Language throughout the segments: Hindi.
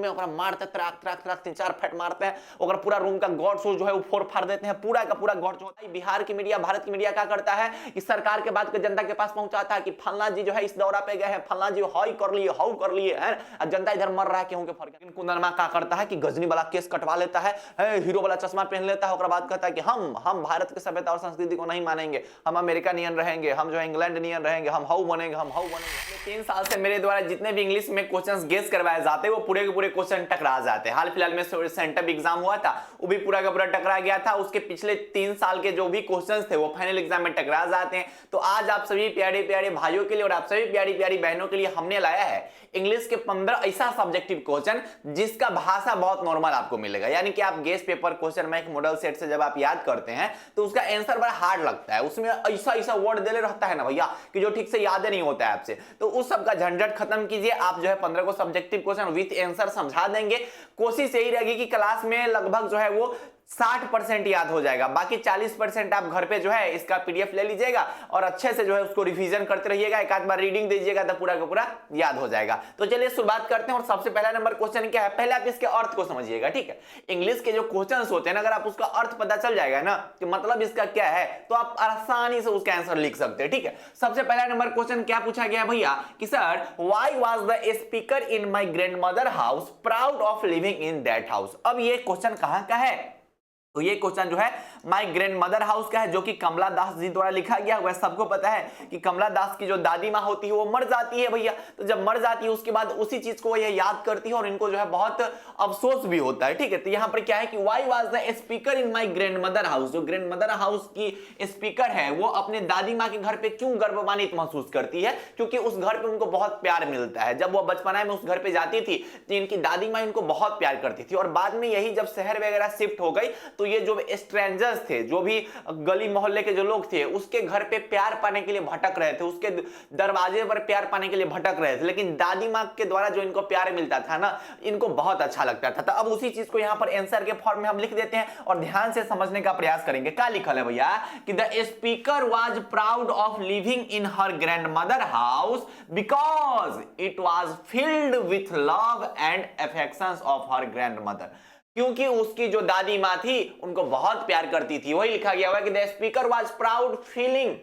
में ओकरा मारते त्राक त्राक त्राक 3-4 फैट मारते हैं, ओकरा पूरा रूम का गॉड सोच जो है वो फोड़ फाड़ देते हैं, पूरा का पूरा गॉड जो होता है। बिहार की मीडिया, भारत की मीडिया क्या करता है कि सरकार के बात को जनता के पास पहुंचाता है कि फलना जी जो है इस दौरा पे गए हैं, फलना जी हाई कर लिए, हाउ कर लिए हैं, और जनता इधर मर रहा है क्यों के फर्क। लेकिन कुंदनमा क्या करता है कि गजनी वाला केस कटवा लेता है, हीरो वाला चश्मा पहन लेता है, ओकरा बाद कहता है कि हम भारत के सभ्यता और संस्कृति को नहीं मानेंगे, हम अमेरिका नियन रहेंगे, हम जो है इंग्लैंड नियन रहेंगे, हम हाउ बनेंगे, हम हाउ बनेंगे। 3 साल से मेरे द्वारा जितने भी इंग्लिश में क्वेश्चंस गेस करवाए जाते हैं वो पूरे के पूरे क्वेश्चन टकरा जाते हैं। हाल फिलहाल में सेंटअप एग्जाम हुआ था, वो भी पूरा का पूरा टकरा गया था। उसके पिछले 3 साल के जो भी क्वेश्चंस थे वो फाइनल एग्जाम में टकरा जाते हैं। तो आज आप सभी प्यारे प्यारे भाइयों के लिए और आप सभी प्यारी प्यारी बहनों के लिए हमने लाया है इंग्लिश के 15 ऐसा सब्जेक्टिव क्वेश्चन जिसका भाषा बहुत नॉर्मल आपको मिलेगा। यानी कि आप guess paper question bank model set से जब आप याद करते हैं तो उसका आंसर बड़ा हार्ड लगता है, उसमें ऐसा ऐसा वर्ड देले रहता है ना भैया कि जो ठीक से याद नहीं होता है आपसे। तो उस सब का झंझट खत्म कीजिए, आप जो है 15 को सब्जेक्टिव क्वेश्चन विथ आंसर समझा देंगे। कोशिश यही रहेगी कि क्लास में लगभग जो है वो 60% याद हो जाएगा, बाकी 40% आप घर पे जो है इसका पीडीएफ ले लीजिएगा और अच्छे से जो है उसको रिवीजन करते रहिएगा, एक आध बार रीडिंग दीजिएगा तो पूरा का पूरा याद हो जाएगा। तो चलिए शुरुआत करते हैं। और सबसे पहला नंबर क्वेश्चन क्या है, पहले आप इसके अर्थ को समझिएगा, ठीक है। इंग्लिश के जो क्वेश्चंस होते हैं ना, अगर आप उसका अर्थ पता चल जाएगा ना कि मतलब इसका क्या है, तो आप आसानी से उसका आंसर लिख सकते हैं, ठीक है। सबसे पहला नंबर क्वेश्चन क्या पूछा गया भैया कि sir why was the speaker in my grandmother house proud of living in that house. अब ये क्वेश्चन कहां का है, तो ये क्वेश्चन जो है माय ग्रैंडमदर हाउस का है, जो कि कमला दास जी द्वारा लिखा गया हुआ है। सबको पता है कि कमला दास की जो दादी माँ होती है वो मर जाती है भैया, तो जब मर जाती है उसके बाद उसी चीज को ये याद करती है और इनको जो है बहुत अफसोस भी होता है, ठीक है। तो यहाँ पर क्या है कि why was the speaker in my grandmother house, जो ग्रैंडमदर हाउस की स्पीकर है वो अपने दादी माँ के घर पे क्यों गर्वमान्वित महसूस करती है, क्योंकि उस घर पे उनको बहुत प्यार मिलता है। जब वो बचपना में उस घर पे जाती थी तो इनकी दादी माँ इनको बहुत प्यार करती थी, और बाद में यही जब शहर वगैरह शिफ्ट हो गई तो ये जो स्ट्रेंजर्स थे, जो भी गली मोहल्ले के जो लोग थे, उसके घर पे प्यार पाने के लिए भटक रहे थे, उसके दरवाजे पर प्यार पाने के लिए भटक रहे थे, लेकिन दादी माँ के द्वारा जो इनको प्यार मिलता था ना, इनको बहुत अच्छा लगता था। तो अब उसी चीज को यहाँ पर आंसर के फॉर्म में हम लिख देते हैं और ध्यान से समझने का प्रयास करेंगे। क्या लिखल है भैया कि the speaker was proud of living in her grandmother house because it was filled with love and affections of her grandmother, क्योंकि उसकी जो दादी माँ थी उनको बहुत प्यार करती थी। वही लिखा गया हुआ है कि the speaker was proud feeling,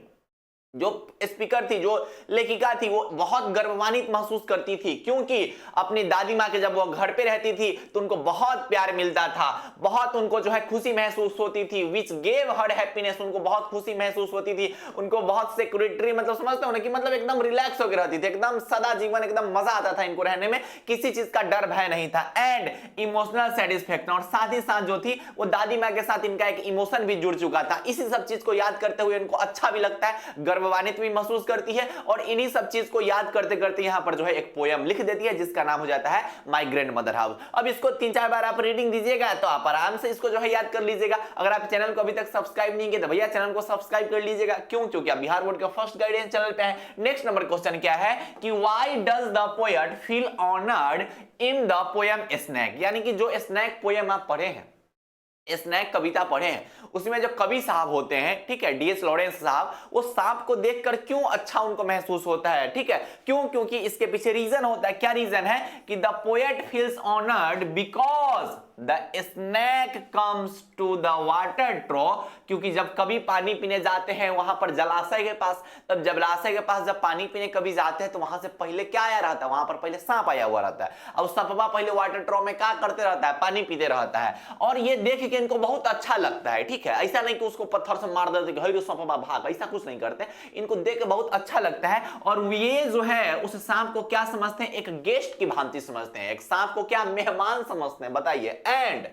जो स्पीकर थी, जो लेखिका थी, वो बहुत गर्वमान्वित महसूस करती थी, क्योंकि अपनी दादी माँ के जब वो घर पे रहती थी तो उनको बहुत प्यार मिलता था, बहुत उनको जो है खुशी महसूस होती थी, विच गेव हर हैप्पीनेस, उनको बहुत खुशी महसूस होती थी, उनको बहुत सिक्योरिटी, मतलब समझते हो ना कि मतलब एकदम रिलैक्स होकर रहती थी, एकदम सदा जीवन एकदम मजा आता था इनको रहने में, किसी चीज का डर भय नहीं था। एंड इमोशनल सेटिस्फेक्शन, और साथ ही साथ जो थी वो दादी माँ के साथ इनका एक इमोशन भी जुड़ चुका था। इसी सब चीज को याद करते हुए इनको अच्छा भी लगता है, गर्ववान्वित भी महसूस करती है, और इन्हीं सब चीज को याद करते करते यहां पर जो है एक पोयम लिख देती है जिसका नाम हो जाता है माय ग्रैंडमदर हाउस। अब इसको 3-4 बार आप रीडिंग दीजिएगा तो आप आराम से इसको जो है याद कर लीजिएगा। अगर आप चैनल को अभी तक सब्सक्राइब नहीं किए तो भैया चैनल को सब्सक्राइब कर लीजिएगा, क्यों, क्योंकि आप बिहार बोर्ड का फर्स्ट गाइडेंस चैनल पे है। नेक्स्ट नंबर क्वेश्चन क्या है कि why does the poet feel honoured in the poem snake, यानी कि जो स्नैक पोयम आप पढ़े हैं, स्नैक कविता पढ़े हैं, उसमें जो कवि साहब होते हैं, ठीक है, डीएस लॉरेंस साहब, वो सांप को देखकर क्यों अच्छा उनको महसूस होता है, ठीक है, क्यों, क्योंकि इसके पीछे रीजन होता है। क्या रीजन है कि the poet feels honoured because the snake comes to the water trough, क्योंकि जब कभी पानी पीने जाते हैं वहां पर जलाशय के पास, तब जलाशय के पास जब पानी पीने कभी जाते हैं तो वहां से पहले क्या आया रहता है, वहां पर पहले सांप आया हुआ रहता है, और सांपवा पहले वाटर ट्रो में क्या करते रहता है, पानी पीते रहता है, और ये देख के इनको बहुत अच्छा लगता है, ठीक है। ऐसा नहीं कि उसको पत्थर से मार देते कि हेरो सांपवा भाग, ऐसा कुछ नहीं करते, इनको देख के बहुत अच्छा लगता है, और ये जो है उस सांप को क्या समझते हैं, एक गेस्ट की भांति समझते हैं, एक सांप को क्या मेहमान समझते हैं, बताइए। एंड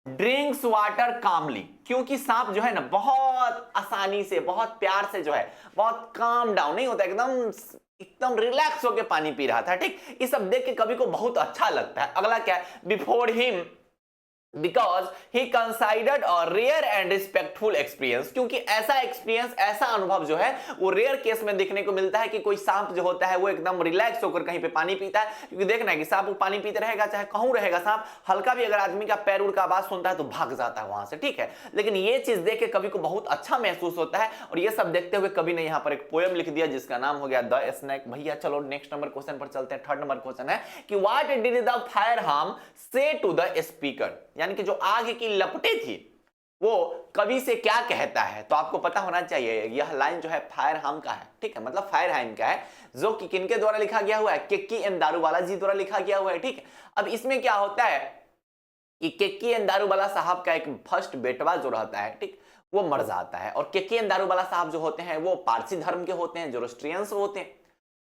ड्रिंक्स वाटर कामली, क्योंकि सांप जो है ना बहुत आसानी से, बहुत प्यार से जो है, बहुत काम डाउन नहीं होता, एकदम रिलैक्स होकर पानी पी रहा था, ठीक। ये सब देख के कवि को बहुत अच्छा लगता है। अगला क्या है, before him because he considered और रेयर एंड रिस्पेक्टफुल एक्सपीरियंस, क्योंकि ऐसा एक्सपीरियंस, ऐसा अनुभव जो है वो रेयर केस में देखने को मिलता है कि कोई सांप जो होता है वो एकदम रिलैक्स होकर कहीं पे पानी पीता है। क्योंकि देखना है कि सांप वो पानी पीते रहेगा, चाहे कहूं रहेगा सांप, हल्का भी अगर आदमी का पैर उड़ का आवाज सुनता है तो भाग जाता है वहां से, ठीक है। लेकिन ये चीज देख के कवि को बहुत अच्छा महसूस होता है, और ये सब देखते हुए कवि ने यहाँ पर एक पोएम लिख दिया जिसका नाम हो गया द स्नेक। भैया चलो नेक्स्ट नंबर क्वेश्चन पर चलते हैं। थर्ड नंबर क्वेश्चन है कि what did the fire harm से टू द स्पीकर, यानी कि जो आग की लपटें थी वो कवि से क्या कहता है। तो आपको पता होना चाहिए यह लाइन जो है फायर हार्म का है, ठीक है, मतलब फायर हार्म का है, जो कि किनके द्वारा लिखा गया हुआ है, केक्की एन दारूवाला जी द्वारा लिखा गया हुआ है, ठीक है। अब इसमें क्या होता है कि केक्की एन दारूवाला साहब का एक फर्स्ट बेटवा जो रहता है, ठीक, वो मर जाता है, और केक्की एन दारूवाला साहब जो होते हैं वो पारसी धर्म के होते हैं, जोरोस्ट्रियंस होते हैं।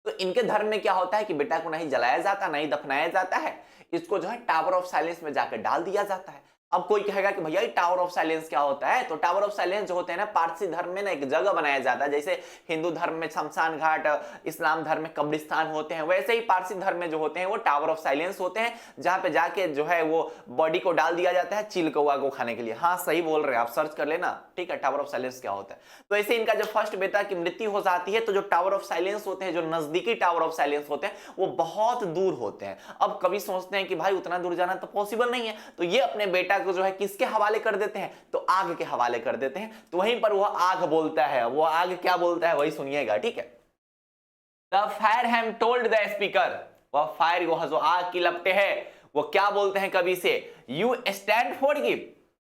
तो इनके धर्म में क्या होता है कि बेटा को नहीं जलाया जाता, नहीं दफनाया जाता है, इसको जो है टावर ऑफ साइलेंस में जाकर डाल दिया जाता है। अब कोई कहेगा कि भैया टावर ऑफ साइलेंस क्या होता है, तो टावर ऑफ साइलेंस जो होते हैं ना, पारसी धर्म में ना एक जगह बनाया जाता है, जैसे हिंदू धर्म में शमशान घाट, इस्लाम धर्म में कब्रिस्तान होते हैं, वैसे ही पारसी धर्म में जो होते हैं वो टावर ऑफ साइलेंस होते हैं, जहां पे जाके जो है वो बॉडी को डाल दिया जाता है चील कौवा को खाने के लिए। हाँ सही बोल रहे हैं आप, सर्च कर लेना, ठीक है, टावर ऑफ साइलेंस क्या होता है। तो ऐसे इनका जब फर्स्ट बेटा की मृत्यु हो जाती है तो जो टावर ऑफ साइलेंस होते हैं, जो नजदीकी टावर ऑफ साइलेंस होते हैं, वो बहुत दूर होते हैं। अब कभी सोचते हैं कि भाई उतना दूर जाना तो पॉसिबल नहीं है, तो ये अपने बेटा को जो है किसके हवाले कर देते हैं, तो आग के हवाले कर देते हैं। तो वहीं पर वह आग बोलता है, वो आग क्या बोलता है वही सुनिएगा, ठीक है। The fire ham told the speaker, वह फायर वो जो आग की लपटें है वो क्या बोलते हैं कवि से, यू स्टैंड फॉर गिव,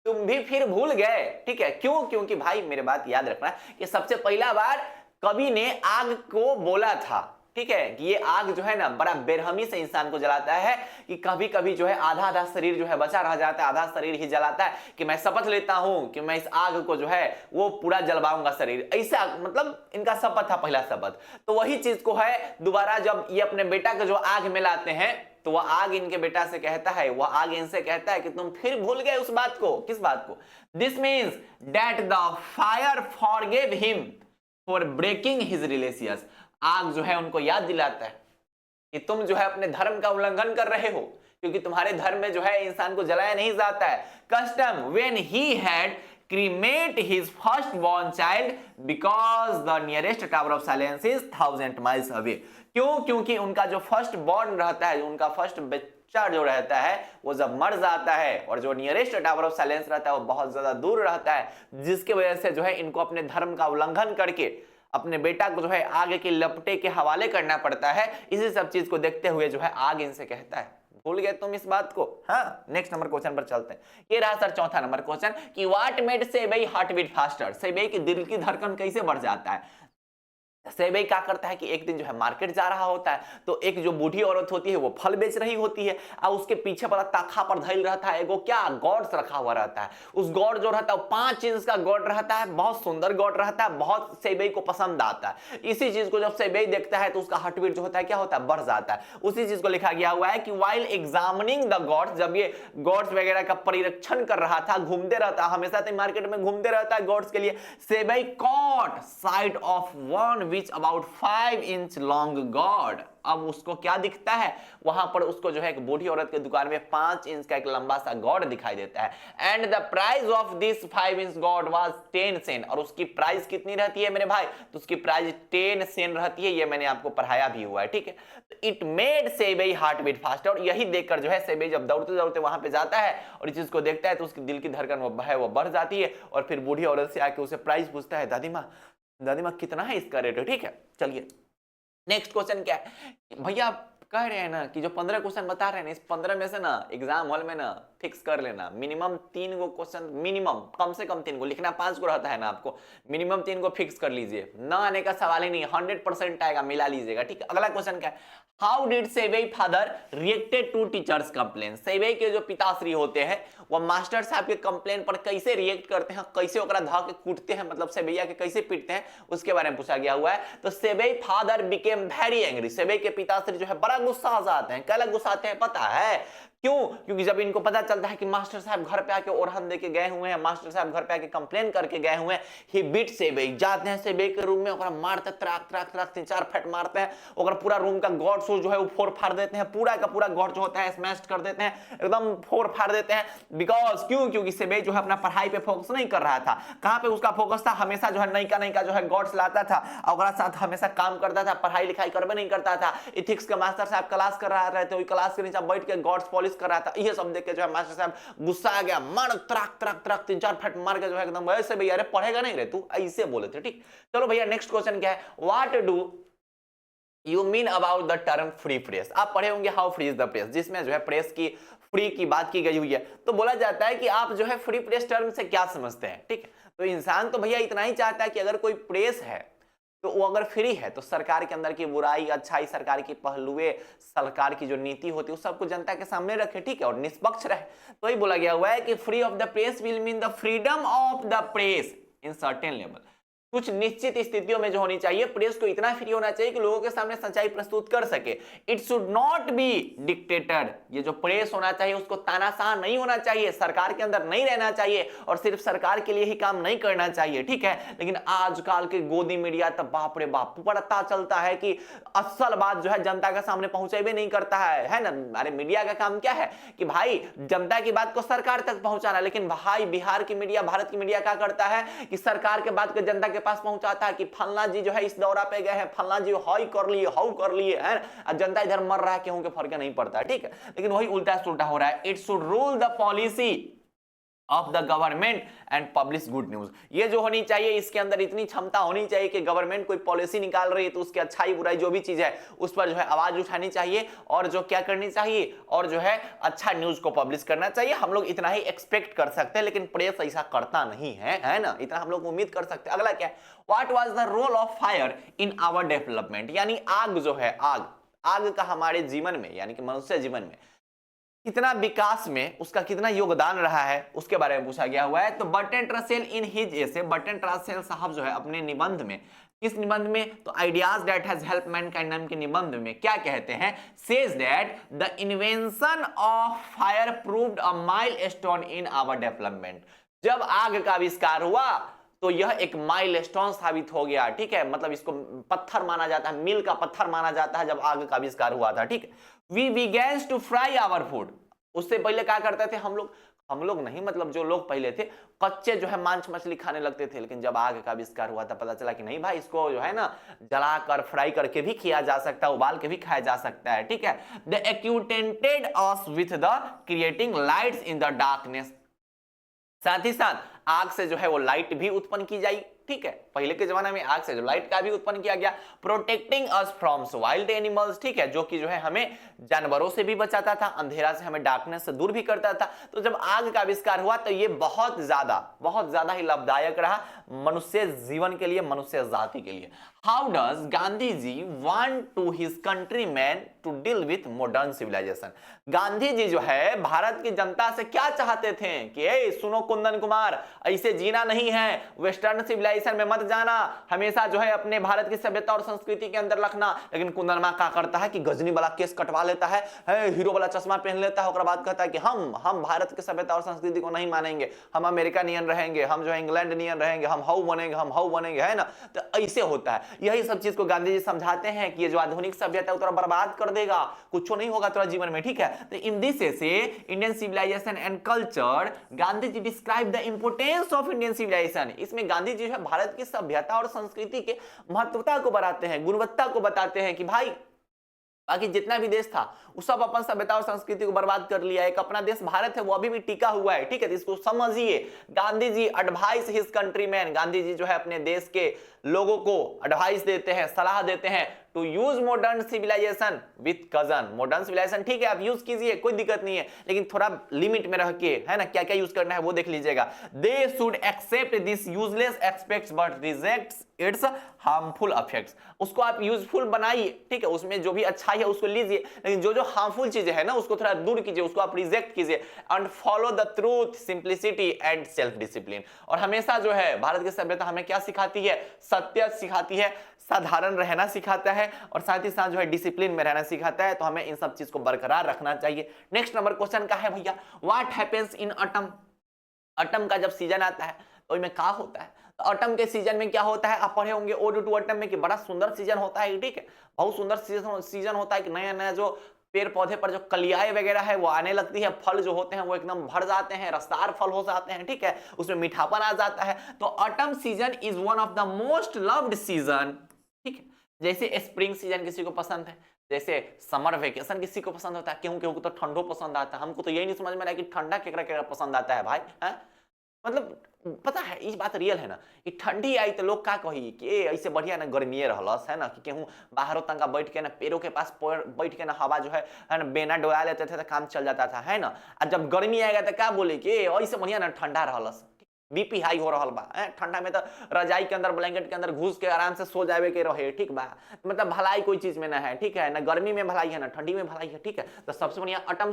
तुम भी फिर भूल गए, ठीक है। क्यों? क्योंकि भाई मेरे बात याद रखना कि सबसे पहला बार कवि ने आग को बोला था, ठीक है, कि ये आग जो है ना बड़ा बेरहमी से इंसान को जलाता है, कि कभी कभी जो है आधा आधा शरीर जो है बचा रह जाता है, आधा शरीर ही जलाता है, कि मैं शपथ लेता हूं कि मैं इस आग को जो है वो पूरा जलवाऊंगा शरीर, ऐसा मतलब इनका शपथ था, पहला शपथ। तो वही चीज को है दोबारा जब ये अपने बेटा को जो आग में लाते हैं, तो वह आग इनके बेटा से कहता है, वह आग इनसे कहता है कि तुम फिर भूल गए उस बात को। किस बात को? This means that the fire forgive him for breaking his religious, आग जो है उनको याद दिलाता है कि तुम जो है अपने धर्म का उल्लंघन कर रहे हो, क्योंकि तुम्हारे धर्म में जो है इंसान को जलाया नहीं जाता है। Custom when he had cremate his first born child because the nearest tower of silence is 1000 miles away। क्यों? क्योंकि उनका जो फर्स्ट बॉर्न रहता है, उनका फर्स्ट बच्चा जो रहता है वो जब मर जाता है, और जो नियरेस्ट टावर ऑफ साइलेंस रहता है वो बहुत ज्यादा दूर रहता है, जिसकी वजह से जो है इनको अपने धर्म का उल्लंघन करके अपने बेटा को जो है आग के लपटे के हवाले करना पड़ता है। इसी सब चीज को देखते हुए जो है आग इनसे कहता है, भूल गए तुम इस बात को। हाँ, नेक्स्ट नंबर क्वेश्चन पर चलते हैं। ये रहा सर चौथा नंबर क्वेश्चन कि what made Sebei heart beat faster, Sebei की दिल की धड़कन कैसे बढ़ जाता है। सेबई क्या करता है कि एक दिन जो है मार्केट जा रहा होता है, तो एक जो बूढ़ी औरत होती है वो फल बेच रही होती है, और उसके पीछे बड़ा ताखा पर धैल रहता है, एगो क्या गॉड्स रखा हुआ रहता है। उस गॉड जो रहता है 5 इंच का गॉड रहता है, बहुत सुंदर गॉड रहता है, बहुत सेबई को पसंद आता है। इसी चीज को जब सेबई देखता है तो उसका हार्ट बीट जो होता है क्या होता है, बढ़ जाता है। उसी चीज को लिखा गया हुआ है कि व्हाइल एग्जामिनिंग द गॉड्स, जब ये गॉड्स वगैरह का परिरक्षण कर रहा था, घूमते रहता, हमेशा से मार्केट में घूमते रहता है गॉड्स के लिए, Sebei caught sight of one which about 5 inch long gourd. अब उसको क्या दिखता है, वहां पर उसको जो है एक बूढ़ी औरत के दुकान में 5 इंच का एक लंबा सा गॉड दिखाई देता है। And the price of this 5 inch god was 10 cent, और उसकी प्राइस कितनी रहती है मेरे भाई, तो उसकी प्राइस 10 सेंट रहती है, ये मैंने आपको पढ़ाया भी हुआ है, ठीक है। तो it made Sebei heart beat faster, और यही देखकर जो है सेबई जब दौड़ते दौड़ते वहां पे जाता है और इस चीज को देखता है तो उसकी दिल की धड़कन वो बढ़ जाती है, और फिर बूढ़ी औरत से आके उसे प्राइस पूछता है, दादी माँ कितना है इसका रेट, ठीक है। चलिए नेक्स्ट क्वेश्चन क्या है, भैया आप कह रहे हैं ना कि जो 15 क्वेश्चन बता रहे हैं ना, इस 15 में से ना एग्जाम हॉल में ना फिक्स कर लेना, मिनिमम 3 गो क्वेश्चन, मिनिमम कम से कम 3 गो लिखना, 5 को रहता है ना आपको, मिनिमम 3 को फिक्स कर लीजिए, ना आने का सवाल ही नहीं, 100% आएगा, मिला लीजिएगा, ठीक है। अगला क्वेश्चन क्या है, how did Sebei father reacted to teachers complain, Sebei के जो पिताश्री होते हैं वो मास्टर साहब के कंप्लेन पर कैसे रिएक्ट करते हैं, कैसे ओकरा धा के कूटते हैं, मतलब सेबैया के कैसे पीटते हैं, उसके बारे में पूछा गया हुआ है। तो सेबई फादर बिकेम वेरी एंग्री, सेबई के पिताश्री जो है बड़ा गुस्सा आ जाते हैं। क्या गुस्सा आते हैं पता है, क्यों? क्योंकि जब इनको पता चलता है कि मास्टर साहब घर पे आके ओरहन दे के गए हुए हैं, मास्टर साहब घर पे आके कंप्लेन करके गए हुए हैं, ही बीट सेबे जाते हैं सेबे के रूम में, ओकरा मारते त्राक त्राक त्राक 3-4 फट मारते हैं, ओकरा पूरा रूम का गॉड शो जो है वो फोड़ फाड़ देते हैं, पूरा का पूरा गॉड जो होता है स्मैश कर देते हैं, एकदम फोड़ फाड़ देते हैं। बिकॉज क्यों? क्योंकि सेबे जो है अपना पढ़ाई पे फोकस नहीं कर रहा था। कहां पे उसका फोकस था? हमेशा जो है नई का जो है गॉड्स लाता था, और साथ हमेशा काम करता था, पढ़ाई लिखाई करबे नहीं करता था। इथिक्स का मास्टर साहब क्लास कर रहा रहते, वही क्लास के नीचे बैठ के गॉड्स पॉलिश कर रहा था। ये सब देख के जो है मास्टर साहब गुस्सा आ गया, मार त्राक त्राक त्राक 3-4 फट मार के जो है एकदम ऐसे, भैया अरे पढ़ेगा नहीं रे तू, ऐसे बोले थे। ठीक, चलो भैया नेक्स्ट क्वेश्चन क्या है? What do you mean about the term free press? आप पढ़े होंगे how free is the press, जिसमें जो है प्रेस की फ्री की बात की गई हुई है। तो बोला जाता है कि आप जो है फ्री प्रेस टर्म से क्या समझते हैं। ठीक, तो इंसान तो भैया इतना ही चाहता है कि अगर कोई प्रेस है तो वो अगर फ्री है तो सरकार के अंदर की बुराई अच्छाई, सरकार की पहलुए, सरकार की जो नीति होती है उस सबको जनता के सामने रखे, ठीक है, और निष्पक्ष रहे। तो ही बोला गया हुआ है कि free of the press will mean the freedom of the press in certain level. कुछ निश्चित स्थितियों में जो होनी चाहिए, प्रेस को इतना फ्री होना चाहिए कि लोगों के सामने सच्चाई प्रस्तुत कर सके। It should not be dictator, ये जो प्रेस होना चाहिए उसको तानाशाह नहीं होना चाहिए, सरकार के अंदर नहीं रहना चाहिए और सिर्फ सरकार के लिए ही काम नहीं करना चाहिए। ठीक है, लेकिन आजकल के गोदी मीडिया तो बाप रे बाप पता चलता है कि असल बात जो है जनता के सामने पहुंचावे नहीं करता है ना। अरे मीडिया का काम क्या है कि भाई जनता की बात को सरकार तक पहुंचाना, लेकिन भाई बिहार की मीडिया, भारत की मीडिया क्या करता है कि सरकार के बात को जनता के पास पहुंचाता है कि फलना जी जो है इस दौरा पे गए हैं, फलना जी हाई कर लिए, हाउ कर लिए हैं, जनता इधर मर रहा है, क्यों के फर्क नहीं पड़ता है। ठीक है, लेकिन वही उल्टा सुल्टा हो रहा है। It should rule the policy of the government and publish good news. ये जो होनी चाहिए, इसके अंदर इतनी क्षमता होनी चाहिए कि गवर्नमेंट कोई पॉलिसी निकाल रही है तो उसकी अच्छाई बुराई जो भी चीज है उस पर जो है आवाज उठानी चाहिए और जो क्या करनी चाहिए और जो है अच्छा न्यूज को पब्लिश करना चाहिए। हम लोग इतना ही एक्सपेक्ट कर सकते हैं, लेकिन प्रेस ऐसा करता नहीं है ना, इतना हम लोग उम्मीद कर सकते हैं। अगला क्या है? What was the role of fire in our development? यानी आग जो है, आग का हमारे जीवन में यानी कि मनुष्य जीवन में कितना विकास में उसका कितना योगदान रहा है उसके बारे में पूछा गया हुआ है। तो Burton Russell in his essay, Burton Russell साहब जो है अपने निबंध में, किस निबंध में? तो ideas that has help mankind नाम के निबंध में क्या कहते हैं? Says that the invention of fire proved a milestone in our development. जब आग का आविष्कार हुआ तो यह एक माइलस्टोन साबित हो गया। ठीक है, मतलब इसको पत्थर माना जाता है, मील का पत्थर माना जाता है जब आग का आविष्कार हुआ था। ठीक, we began to fry our food. उससे पहले क्या करते थे हम लोग नहीं, मतलब जो लोग पहले थे कच्चे जो है मांस मछली खाने लगते थे, लेकिन जब आग का आविष्कार हुआ था पता चला कि नहीं भाई, इसको जो है ना जलाकर फ्राई करके भी किया जा सकता है, उबाल के भी खाया जा सकता है। ठीक है, the acquainted us with the creating lights in the darkness. साथ ही साथ आग से जो है वो लाइट भी उत्पन्न की जाई। ठीक है, पहले के जमाने में आग से जो लाइट का भी उत्पन्न किया गया। Protecting us from wild animals, ठीक है, जो कि जो है हमें जानवरों से भी बचाता था, अंधेरा से हमें डार्कनेस से दूर भी करता था। तो जब आग का आविष्कार हुआ तो ये बहुत ज्यादा ही लाभदायक रहा मनुष्य जीवन के लिए, मनुष्य जाति के लिए। How does Gandhi ji want to his countryman to deal with modern civilisation? Gandhi ji जो है भारत की जनता से क्या चाहते थे कि ए सुनो कुंदन कुमार, ऐसे जीना नहीं है, वेस्टर्न सिविलाइजेशन में मत जाना, हमेशा जो है अपने भारत की सभ्यता और संस्कृति के अंदर रखना। लेकिन कुंदन मा क्या करता है कि गजनी वाला केस कटवा लेता है, हीरो वाला चश्मा पहन लेता है, और बाद कहता है कि हम भारत की सभ्यता और संस्कृति को नहीं मानेंगे, हम अमेरिका नियन रहेंगे, हम जो है इंग्लैंड नियन रहेंगे, हम हाउ बनेंगे, है ना। तो ऐसे होता है। यही सब चीज को गांधी जी समझाते हैं कि ये जो आधुनिक सभ्यता है बर्बाद कर देगा, कुछ नहीं होगा तेरा जीवन में। ठीक है, तो इन दिस से Indian civilization and culture, Gandhi ji describe the importance of Indian civilization. इसमें गांधी जी है भारत की सभ्यता और संस्कृति के महत्वता को बताते हैं, गुणवत्ता को बताते हैं कि भाई बाकी जितना भी देश था वो सब अपन सभ्यता और संस्कृति को बर्बाद कर लिया, एक अपना देश भारत है वो अभी भी टिका हुआ है। ठीक है, तो इसको समझिए। Gandhi ji advice his countryman, Gandhi ji जो है अपने देश के लोगों को एडवाइस देते हैं, सलाह देते हैं to use modern civilization with caution. Modern civilization ठीक है आप यूज कीजिए, कोई दिक्कत नहीं है, लेकिन थोड़ा लिमिट में रह के, है ना, क्या क्या यूज करना है वो देख लीजिएगा। They should accept this useless aspects but rejects its harmful effects. उसको आप यूजफुल बनाइए, ठीक है, उसमें जो भी अच्छाई है उसको लीजिए, लेकिन जो जो हार्मफुल चीजें है ना उसको थोड़ा दूर कीजिए, उसको आप रिजेक्ट कीजिए। And follow the truth, simplicity and self discipline. और हमेशा जो है भारत की सभ्यता हमें क्या सिखाती है? सत्य सिखाती है, साधारण रहना सिखाता है, और साथ ही साथ जो है डिसिप्लिन में रहना सिखाता है। तो हमें इन सब चीज को बरकरार रखना चाहिए। नेक्स्ट नंबर क्वेश्चन का है भैया, what happens in autumn? Autumn का जब सीजन आता है तो इसमें क्या होता है? तो ऑटम के सीजन में क्या होता है? आप पढ़े होंगे ओड टू ऑटम में कि बड़ा सुंदर सीजन होता है, ठीक है, बहुत सुंदर सीजन होता है कि नया नया जो पेड़ पौधे पर जो कलियाएं वगैरह है वो आने लगती है, फल जो होते हैं वो एकदम भर जाते हैं, रसदार फल हो जाते हैं, ठीक है, उसमें मीठापन आ जाता है। तो autumn season is one of the most loved season, ठीक है। जैसे स्प्रिंग सीजन किसी को पसंद है, जैसे समर वेकेशन किसी को पसंद होता है, केहू केहू को तो ठंडो पसंद आता है। हमको तो यही नहीं समझ में आ रहा है कि ठंडा केकरा केकरा पसंद आता है भाई, है? मतलब पता है इस बात रियल है ना कि ठंडी आई तो लोग का कही कि ऐसे बढ़िया ना गर्मी रहलस, है ना, कि केहू बाहरों तंगा बैठ के ना पेड़ों के पास बैठ के ना हवा जो है ना बेना डोला लेते थे तो काम चल जाता था, है ना। और जब गर्मी आएगा तो क्या बोले कि ऐसे बढ़िया ना ठंडा रहलस, बीपी हाई हो रहा बा, ठंडा में तो रजाई के अंदर ब्लैंकेट के अंदर घुस के आराम से सो जावे के रहे, ठीक बा। मतलब भलाई कोई चीज में ना है, ठीक है, ना गर्मी में भलाई है ना ठंडी में भलाई है, ठीक है। तो सबसे बढ़िया ऑटम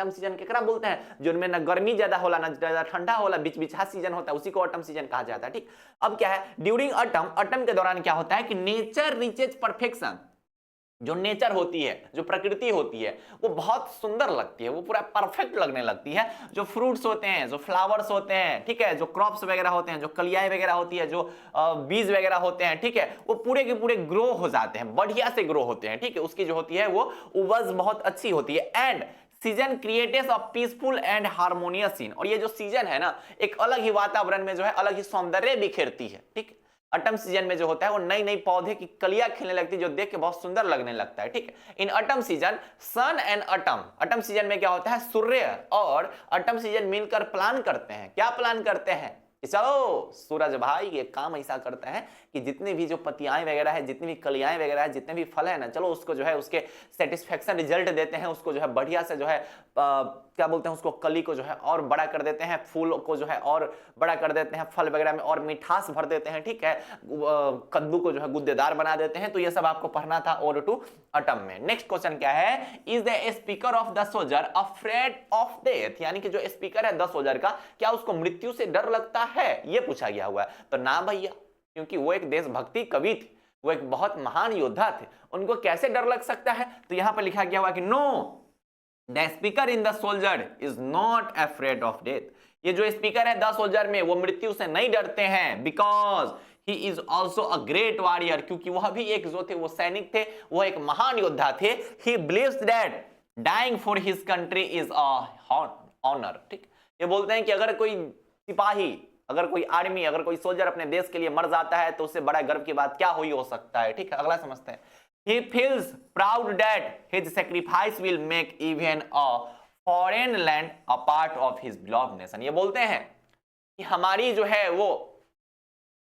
सीजन केकरा बोलते हैं? जिनमें ना गर्मी ज्यादा होला ना ज्यादा ठंडा होला, बीच बीचा सीजन होता है, उसी को ऑटम सीजन कहा जाता है, ठीक। अब क्या है, ड्यूरिंग ऑटम के दौरान क्या होता है कि नेचर रीचेज परफेक्शन। जो नेचर होती है, जो प्रकृति होती है, वो बहुत सुंदर लगती है, वो पूरा परफेक्ट लगने लगती है। जो फ्रूट्स होते हैं, जो फ्लावर्स होते हैं, ठीक है, जो क्रॉप्स वगैरह होते हैं, जो कलियाएं वगैरह होती है, जो बीज वगैरह होते हैं, ठीक है, वो पूरे के पूरे ग्रो हो जाते हैं, बढ़िया से ग्रो होते हैं, ठीक है। उसकी जो होती है वो उपज बहुत अच्छी होती है। And season creates of peaceful and harmonious scene. और ये जो सीजन है ना एक अलग ही वातावरण में जो है अलग ही सौंदर्य बिखेरती है, ठीक। ऑटम सीजन में जो होता है वो नई नई पौधे की कलियां खिलने लगती है, जो देख के बहुत सुंदर लगने लगता है, ठीक है। In autumn season sun and autumn season में क्या होता है, सूर्य और ऑटम सीजन मिलकर प्लान करते हैं। क्या प्लान करते हैं कि चलो सूरज भाई ये काम ऐसा करता है कि जितनी भी जो पत्तियां वगैरह है, जितनी भी कलियाएं वगैरह है, जितने भी फल है ना, चलो उसको जो है उसके सेटिस्फेक्शन रिजल्ट देते हैं, उसको जो है बढ़िया से जो है क्या बोलते हैं उसको, कली को जो है और बड़ा कर देते हैं, फूल को जो है और बड़ा कर देते हैं, फल वगैरह में और मिठास भर देते हैं, ठीक है, कद्दू को जो है गुद्देदार बना देते हैं। तो ये सब आपको पढ़ना था ओड टू ऑटम में। नेक्स्ट क्वेश्चन क्या है, is the speaker of the soldier afraid of death? यानी कि जो स्पीकर है 10 सोल्जर का, क्या उसको मृत्यु से डर लगता है, ये पूछा गया हुआ है। तो ना भैया, क्योंकि वो एक देशभक्ति कवि थे, वो एक बहुत महान योद्धा थे, उनको कैसे डर लग सकता है? तो यहां पर लिखा गया हुआ कि no, the speaker in the soldier is not afraid of death. ये जो स्पीकर है 10 सोल्जर में वो मृत्यु से नहीं डरते हैं, because he is also a great warrior, क्योंकि वह भी एक जो थे वो सैनिक थे, वो एक महान योद्धा थे। He believes that dying for his country is a honour, ठीक। ये बोलते हैं कि अगर कोई सिपाही, अगर कोई आर्मी, अगर कोई सोल्जर अपने देश के लिए मर जाता है तो उससे बड़ा गर्व की बात क्या हुई हो सकता है, ठीक है। अगला समझते हैं, he feels proud that his sacrifice will make even a foreign land a part of his beloved nation। ये बोलते हैं कि हमारी जो है वो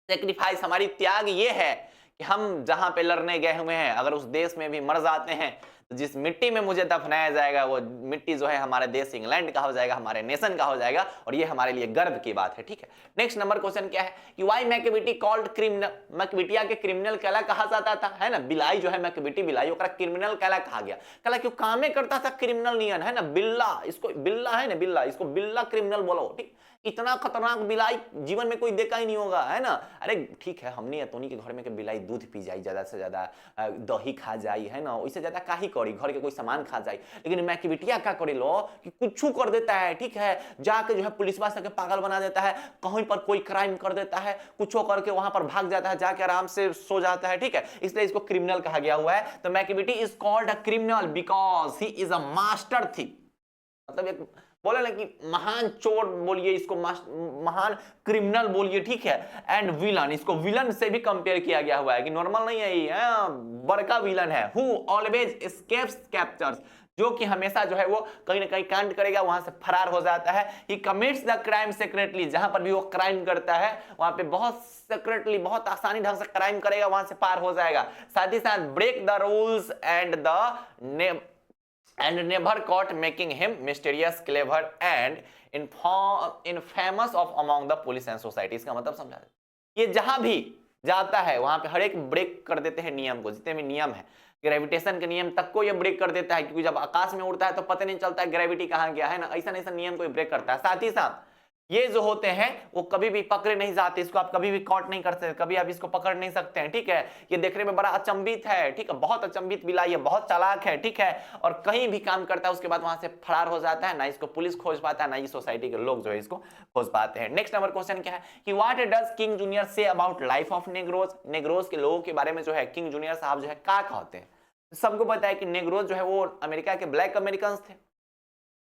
सेक्रीफाइस, हमारी त्याग ये है कि हम जहां पे लड़ने गए हुए हैं अगर उस देश में भी मर जाते हैं तो जिस मिट्टी में मुझे दफनाया जाएगा वो मिट्टी जो है हमारे देश इंग्लैंड का हो जाएगा, हमारे नेशन का हो जाएगा, और ये हमारे लिए गर्व की बात है, ठीक है। नेक्स्ट नंबर क्वेश्चन क्या है कि व्हाई मैकबेटी कॉल्ड क्रिमिनल? मैकबेटिया के क्रिमिनल कहला कहा जाता था, है ना। बिलाई जो है मैकबेटी बिलाई, ओकरा क्रिमिनल कहला कहा गया, कहला क्यों कामे करता था क्रिमिनल नियन, है ना। बिल्ला, इसको बिल्ला है ना, बिल्ला, इसको बिल्ला क्रिमिनल बोलो, ठीक। इतना खतरनाक बिलाई जीवन में कोई देखा ही नहीं होगा, है ना। अरे ठीक है, हमने या तोनी के घर में के बिलाई दूध पी जाई, ज्यादा से ज्यादा दही खा जाई, है ना, उससे ज्यादा का ही करी, घर के कोई सामान खा जाई। लेकिन मैकबेटिया क्या करे लो कि कुछ कर देता है, ठीक है, जाके जो है पुलिसवा से पागल बना देता है, कहीं पर कोई क्राइम कर देता है, कुछ करके वहां पर भाग जाता है, जाके आराम से सो जाता है, ठीक है, इसलिए इसको क्रिमिनल कहा गया हुआ है। तो Macavity is called a criminal because he is a master thief. मतलब एक बोले ना कि महान चोर बोलिए, इसको महान क्रिमिनल बोलिए, ठीक है। एंड विलन, इसको विलन से भी कंपेयर किया गया हुआ है कि नॉर्मल नहीं है ये, बड़का विलन है। हु ऑलवेज एस्केप्स कैप्चर्स, जो कि हमेशा जो है वो कहीं ना कहीं कांड करेगा, वहां से फरार हो जाता है। ही कमिट्स द क्राइम सीक्रेटली, जहां पर भी वो क्राइम करता है वहां पे बहुत सीक्रेटली, बहुत आसानी ढंग से क्राइम करेगा, वहां से पार हो जाएगा। साथ ही साथ break the rules and never caught, making him mysterious, clever and infamous of among the police and society। इसका मतलब समझा, ये जहां भी जाता है वहां पे हर एक ब्रेक कर देते हैं नियम को, जितने भी नियम है ग्रेविटेशन के नियम तक को ये ब्रेक कर देता है, क्योंकि जब आकाश में उड़ता है तो पता नहीं चलता है ग्रेविटी कहाँ गया है ना, ऐसा ऐसा नियम को ब्रेक करता है। साथ ही साथ ये जो होते हैं वो कभी भी पकड़े नहीं जाते, इसको आप कभी भी कॉट नहीं कर सकते, कभी आप इसको पकड़ नहीं सकते हैं, ठीक है। ये देखने में बड़ा अचंभित है, ठीक है, बहुत अचंभित बिलाई है, बहुत चालाक है, ठीक है, और कहीं भी काम करता है उसके बाद वहां से फरार हो जाता है, ना इसको पुलिस खोज पाता है, ना ये सोसाइटी के लोग जो है इसको खोज पाते हैं। नेक्स्ट नंबर क्वेश्चन क्या है कि what does king junior say about life of नेग्रोज, नेग्रोज के लोगों के बारे में जो है किंग जूनियर साहब जो है क्या कहते हैं। सबको पता है कि नेग्रोज जो है वो अमेरिका के ब्लैक अमेरिकन थे।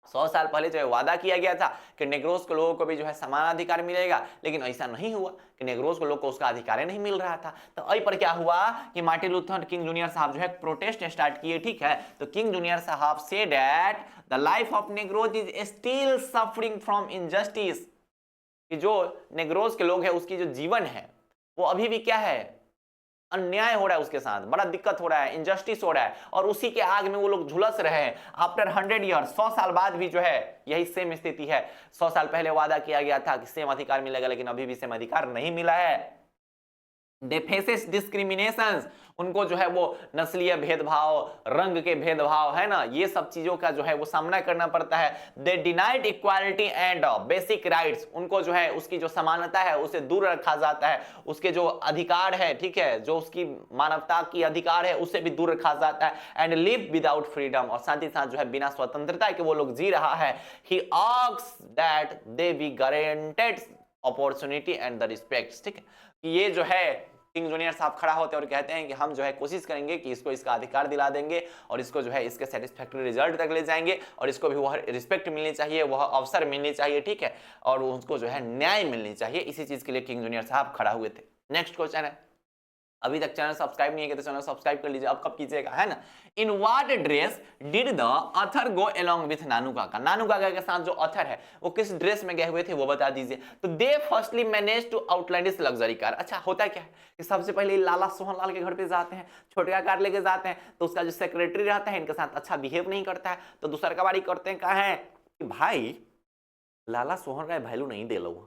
100 साल पहले जो है वादा किया गया था कि नेग्रोस के लोगों को भी जो है समान अधिकार मिलेगा, लेकिन ऐसा नहीं हुआ कि नेग्रोस के लोग को उसका अधिकार नहीं मिल रहा था। तो आई पर क्या हुआ कि मार्टिन लूथर किंग जूनियर साहब जो है प्रोटेस्ट स्टार्ट किए, ठीक है। तो किंग जूनियर साहब say that the life of नेग्रोज is still suffering from injustice, कि जो नेग्रोस के लोग हैं उसकी जो जीवन है वो अभी भी क्या है, अन्याय हो रहा है, उसके साथ बड़ा दिक्कत हो रहा है, इनजस्टिस हो रहा है, और उसी के आग में वो लोग झुलस रहे हैं। आफ्टर 100 ईयर, 100 साल बाद भी जो है यही सेम स्थिति है। 100 साल पहले वादा किया गया था कि सेम अधिकार मिलेगा, लेकिन अभी भी सेम अधिकार नहीं मिला है। दे फेसेस डिस्क्रिमिनेशंस, उनको जो है वो नस्लीय भेदभाव, रंग के भेदभाव है ना, ये सब चीजों का जो है वो सामना करना पड़ता है। दे denied equality and basic rights, उनको जो है उसकी जो समानता है उसे दूर रखा जाता है, उसके जो अधिकार है, ठीक है, जो उसकी मानवता की अधिकार है उसे भी दूर रखा जाता है। एंड लिव विदाउट फ्रीडम, और साथ ही साथ जो है बिना स्वतंत्रता के वो लोग जी रहा है। ही asks that they B guaranteed opportunity and the respect, ठीक है। ये जो है किंग जूनियर साहब खड़ा होते हैं और कहते हैं कि हम जो है कोशिश करेंगे कि इसको इसका अधिकार दिला देंगे, और इसको जो है इसके सेटिस्फैक्टरी रिजल्ट तक ले जाएंगे, और इसको भी वह रिस्पेक्ट मिलनी चाहिए, वह अवसर मिलनी चाहिए, ठीक है, और उसको जो है न्याय मिलनी चाहिए। इसी चीज के लिए किंग जूनियर साहब खड़ा हुए थे। नेक्स्ट क्वेश्चन है, अभी तक चैनल सब्सक्राइब नहीं है तो चैनल सब्सक्राइब कर लीजिए, अब कब कीजिएगा, है ना। In what dress did the author go along with Nanu Kaka, Nanu काका के साथ जो ऑथर है वो किस ड्रेस में गए हुए थे वो बता दीजिए। तो they firstly manage to outlandish luxury car. अच्छा होता क्या है कि सबसे पहले लाला सोहनलाल के घर पे जाते हैं, छोटा कार लेके जाते हैं, तो उसका जो सेक्रेटरी रहता है इनके साथ अच्छा बिहेव नहीं करता है, तो दूसरा कबाड़ी करते हैं, कहा है कि भाई लाला सोहन का वैल्यू नहीं दे लो,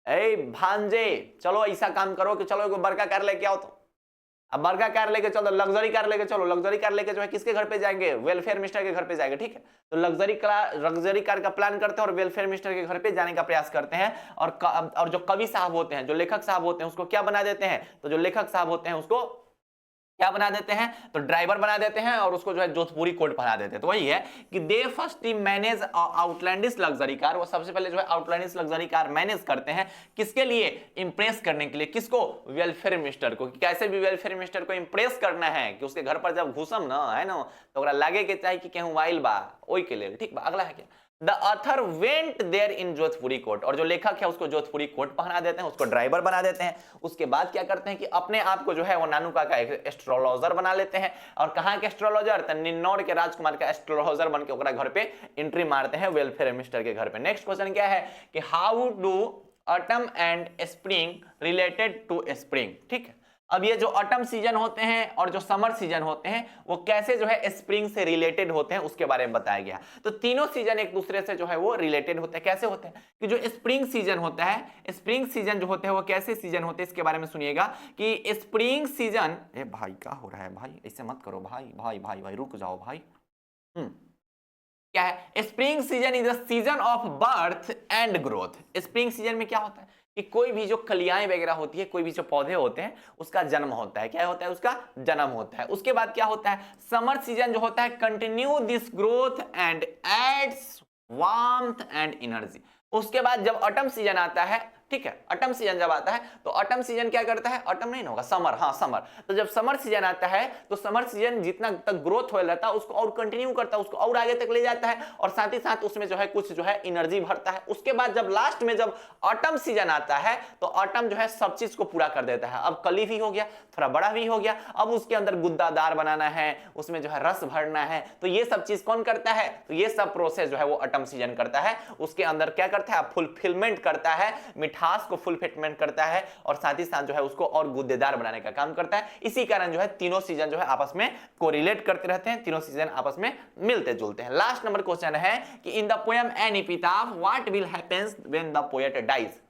ए भांजे चलो ऐसा काम करो कि चलो एक बड़का कार लेके आओ, तो अब बड़का कार लेके चलो, लग्जरी कार लेके चलो, लग्जरी कार लेके जो है किसके घर पे जाएंगे, वेलफेयर मिनिस्टर के घर पे जाएंगे, ठीक है। तो लग्जरी कार का प्लान करते हैं और वेलफेयर मिनिस्टर के घर पे जाने का प्रयास करते हैं, और जो कवि साहब होते हैं, जो लेखक साहब होते हैं उसको क्या बना देते हैं, तो जो लेखक साहब होते हैं उसको क्या बना देते हैं, तो ड्राइवर बना देते हैं, और उसको जो है जोधपुरी कोट पहना देते हैं। तो वही है कि they first manage outlandish luxury car, वो सबसे पहले जो है आउटलैंडिश लग्जरी कार मैनेज करते हैं, किसके लिए, इंप्रेस करने के लिए, किसको, वेलफेयर मिनिस्टर को। कैसे भी वेलफेयर मिनिस्टर को इंप्रेस करना है कि उसके घर पर जब घुसम ना, है ना, तो लगे के चाहिए कि केहू आइल बा, ओई के लिए, ठीक बा। अगला है क्या, the author went there in Jodhpuri coat, और जो लेखक है उसको जोधपुरी कोट पहना देते हैं, उसको ड्राइवर बना देते हैं। उसके बाद क्या करते हैं कि अपने आप को जो है वो नानू का एक एस्ट्रोलॉजर बना लेते हैं, और कहां के एस्ट्रोलॉजर, तो निन्नौर के राजकुमार का एस्ट्रोलॉजर बन के ओकरा घर पे एंट्री मारते हैं वेलफेयर मिनिस्टर के घर पे। नेक्स्ट क्वेश्चन क्या है कि how do autumn and spring related to spring, ठीक है। अब ये जो ऑटम सीजन होते हैं और जो समर सीजन होते हैं वो कैसे जो है स्प्रिंग से रिलेटेड होते हैं उसके बारे में बताया गया। तो तीनों सीजन एक दूसरे से जो है वो रिलेटेड होते हैं। कैसे होते हैं कि जो स्प्रिंग सीजन होता है, स्प्रिंग सीजन जो होते हैं वो कैसे सीजन होते हैं इसके बारे में सुनिएगा कि स्प्रिंग सीजन, ए भाई क्या हो रहा है भाई, ऐसे मत करो भाई, भाई भाई भाई रुक जाओ भाई। क्या है, spring season is the season of birth and growth. Spring season में क्या होता है कि कोई भी जो कलियाएं वगैरह होती है, कोई भी जो पौधे होते हैं उसका जन्म होता है। क्या होता है, उसका जन्म होता है। उसके बाद क्या होता है, समर सीजन जो होता है continue this growth and adds warmth and energy. उसके बाद जब ऑटम सीजन आता है, ठीक है, ऑटम सीजन जब आता है तो ऑटम सीजन क्या करता है, ऑटम नहीं होगा समर, हाँ समर। तो जब समर सीजन आता है तो समर सीजन जितना तक ग्रोथ हो रहता है उसको और कंटिन्यू करता है, उसको और आगे तक ले जाता है, और साथ ही साथ उसमें जो है कुछ जो है एनर्जी भरता है। उसके बाद जब लास्ट में जब ऑटम सीजन आता है तो ऑटम जो है सब चीज को पूरा कर देता है। अब कली भी हो गया, थोड़ा बड़ा भी हो गया, अब उसके अंदर गुद्दादार बनाना है, उसमें जो है रस भरना है, तो ये सब चीज कौन करता है, तो ये सब प्रोसेस जो है वो ऑटम सीजन करता है। उसके अंदर क्या करता है, फुलफिलमेंट करता है, मिठास को फुलफिलमेंट करता है, और साथ ही साथ जो है उसको और गुद्देदार बनाने का काम करता है। इसी कारण जो है तीनों सीजन जो है आपस में कोरिलेट करते रहते हैं, तीनों सीजन आपस में मिलते जुलते हैं। लास्ट नंबर क्वेश्चन है कि in the poem an epitaph what will happens when the poet dies.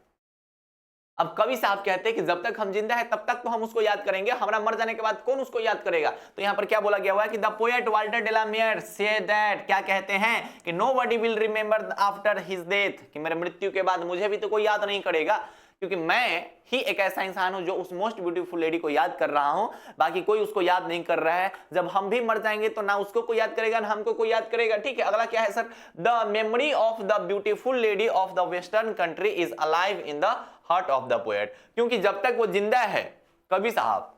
अब कवि साहब कहते हैं कि जब तक हम जिंदा है तब तक तो हम उसको याद करेंगे, हमारा मर जाने के बाद कौन उसको याद करेगा। तो यहाँ पर क्या बोला गया हुआ है कि the poet Walter डेलामियर say that, क्या कहते हैं कि nobody will remember after his death, कि मेरे मृत्यु के बाद मुझे भी तो कोई याद नहीं करेगा, क्योंकि मैं ही एक ऐसा इंसान हूं जो उस मोस्ट ब्यूटीफुल लेडी को याद कर रहा हूं, बाकी कोई उसको याद नहीं कर रहा है। जब हम भी मर जाएंगे तो ना उसको कोई याद करेगा ना हमको कोई याद करेगा। ठीक है, अगला क्या है sir, the memory of the beautiful lady of the western country is alive in the heart of the poet, क्योंकि जब तक वो जिंदा है कवि साहब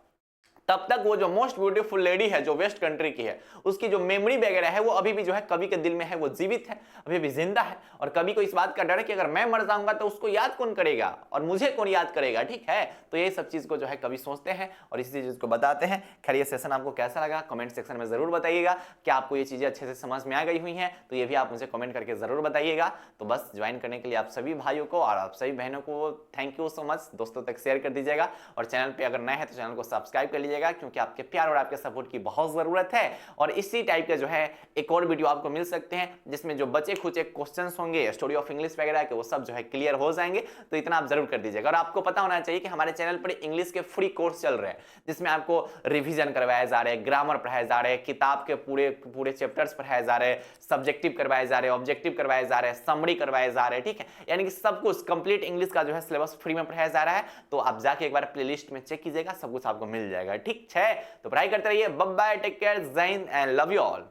तब तक वो जो मोस्ट ब्यूटीफुल लेडी है जो वेस्ट कंट्री की है, उसकी जो मेमोरी वगैरह है वो अभी भी जो है कवि के दिल में है, वो जीवित है, अभी भी जिंदा है। और कवि को इस बात का डर है कि अगर मैं मर जाऊंगा तो उसको याद कौन करेगा और मुझे कौन याद करेगा। ठीक है, तो यही सब चीज को जो है कवि सोचते हैं और इसी चीज को बताते हैं। खैर ये सेशन आपको कैसा लगा कमेंट सेक्शन में जरूर बताइएगा। क्या आपको ये चीजें अच्छे से समझ में आ गई हुई हैं, तो ये भी आप मुझे कमेंट करके जरूर बताइएगा। तो बस ज्वाइन करने के लिए आप सभी भाइयों को और आप सभी बहनों को थैंक यू सो मच। दोस्तों तक शेयर कर दीजिएगा और चैनल पे अगर नए हैं तो चैनल को सब्सक्राइब कर लीजिएगा, क्योंकि आपके प्यार और आपके सपोर्ट की बहुत जरूरत है। और इसी टाइप का जो है एक और वीडियो आपको मिल सकते हैं जिसमें जो बचे खुचे क्वेश्चंस होंगे स्टोरी ऑफ इंग्लिश वगैरह के वो सब जो है क्लियर हो जाएंगे। तो इतना आप जरूर कर दीजिएगा। और आपको पता होना चाहिए कि हमारे चैनल पर इंग्लिश के फ्री कोर्स चल रहे हैं जिसमें आपको रिवीजन करवाए जा रहे हैं, ग्रामर पढ़ाए जा रहे हैं, किताब के पूरे पूरे चैप्टर्स पढ़ाए जा रहे हैं, सब्जेक्टिव करवाए जा रहे हैं, ऑब्जेक्टिव करवाए जा रहे हैं, समरी करवाए जा रहे हैं। ठीक है, यानी कि सब कुछ कंप्लीट इंग्लिश का जो है सिलेबस फ्री में पढ़ाया जा रहा है। तो आप जाके एक बार प्लेलिस्ट में चेक कीजिएगा, सब कुछ आपको मिल जाएगा। ठीक है, तो पढ़ाई करते रहिए। बाय बाय, टेक केयर, जय Hind and love you all.